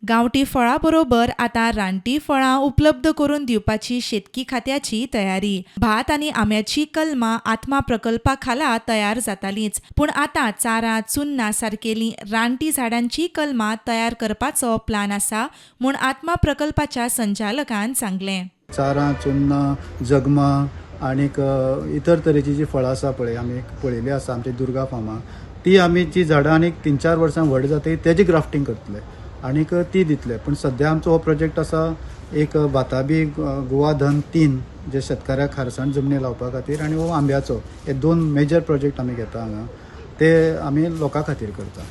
गांवठी फळां बरोबर आतां रानटी फळां उपलब्ध करून दिवपाची शेतकी खात्याची तयारी. भात आनी आंब्याची कलमां आत्मा प्रकल्पा खाला तयार जातालींच, पूण आतां चारां चुन्नां सारकेलीं रानटी झाडांची कलमां तयार करपाचो प्लान आसा म्हूण आत्मा प्रकल्पाच्या संचालकान सांगलें. चारां चुन्नां जगमां आनीक इतर तरेची जी फळां आसा पळय आमी पळयली आसा आमच्या दुर्गा फार्मां, ती आमी जी झाडां आनीक 3-4 वर्सां व्हड जातकीर तेजी ग्राफ्टिंग करतले आनीक ती दितले. पूण सद्या आमचो हो प्रोजेक्ट आसा एक बाताबी गोवा धन 3 जे शेतकाऱ्याक खारसाण जमनी लावपा खातीर आनी हो आंब्याचो, हे 2 मेजर प्रोजेक्ट आमी घेता हांगा. ते आमी लोकां खातीर करता.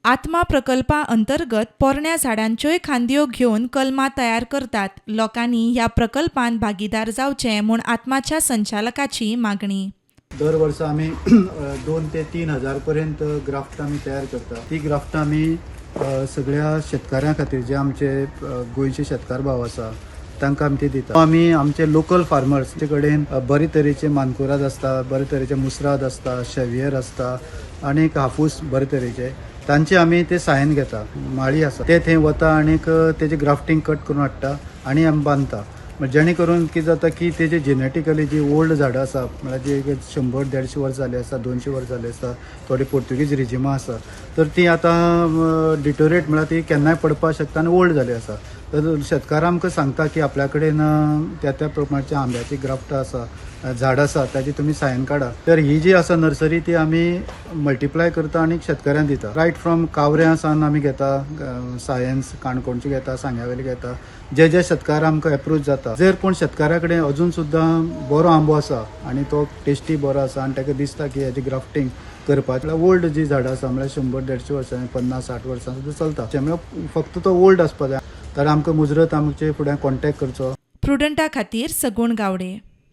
आत्मा प्रकल्पा अंतर्गत पोरण्या झाडांच्योय खांदयो घेवन कलमां तयार करतात. लोकांनी ह्या प्रकल्पांत भागीदार जावचें म्हूण आत्माच्या संचालकाची मागणी. दर वर्सा आमी 2 ते 3 हजार पर्यंत ग्राफ्ट आमी तयार करता. ती ग्राफ्ट आमी सगळ्या शेतकाऱ्यां खातीर जे आमचे गोंयचे शेतकार भाव आसा तांकां आमी ती दिता. आमी आमचे लोकल फार्मर्स कडेन बरे तरेचे मानकुराद आसता, बरे तरेचे मुसराद आसता, शेवियर आसता आनीक हापूस बरे तरेचे, तांचे आमी ते सायन घेता. माळी आसा ते थंय वता आनीक तेजे ग्राफ्टिंग कट करून हाडटा आनी आमी बांदता. जेणे करून कितें जाता की तेजे जेनेटिकली जी ओल्ड झाडां आसा म्हळ्यार जी 100-150 वर्स जाली आसा, 200 वर्स जाली आसा, थोडी पोर्तुगीज रिजिमां आसा, तर ती आतां डिटोरेट म्हळ्यार ती केन्नाय पडपाक शकता आनी ओल्ड जाली आसा. तर शेतकार आमकां सांगता की आपल्या कडेन त्या प्रमाणेची आंब्याची ग्राफ्ट आसा, झाड आसा, ताजी तुमी सायन काडा. तर ही जी आसा नर्सरी ती आमी मल्टिप्लाय करता आनी शेतकऱ्यांक दिता. रायट फ्रॉम कावऱ्यां सावन आमी घेता सायन्स, काणकोणची घेता, सांग्यावेली घेता, जे जे शेतकार आमकां एप्रोच जाता. जर कोण शेतकाऱ्या कडेन अजून सुद्दां बरो आंबो आसा आनी तो टेस्टी बरो आसा आनी ताका दिसता की हेजी ग्राफ्टिंग करपाक ओल्ड जी झाडां आसा म्हळ्यार 100-150 वर्सां, 50-60 वर्सां सुद्दां चलता, त्यामुळे फक्त तो ओल्ड आसपा जाय, तर आमकां मुजरत आमचे फुडें कॉन्टॅक्ट करचो. प्रुडंटा खातीर सगूण गावडे.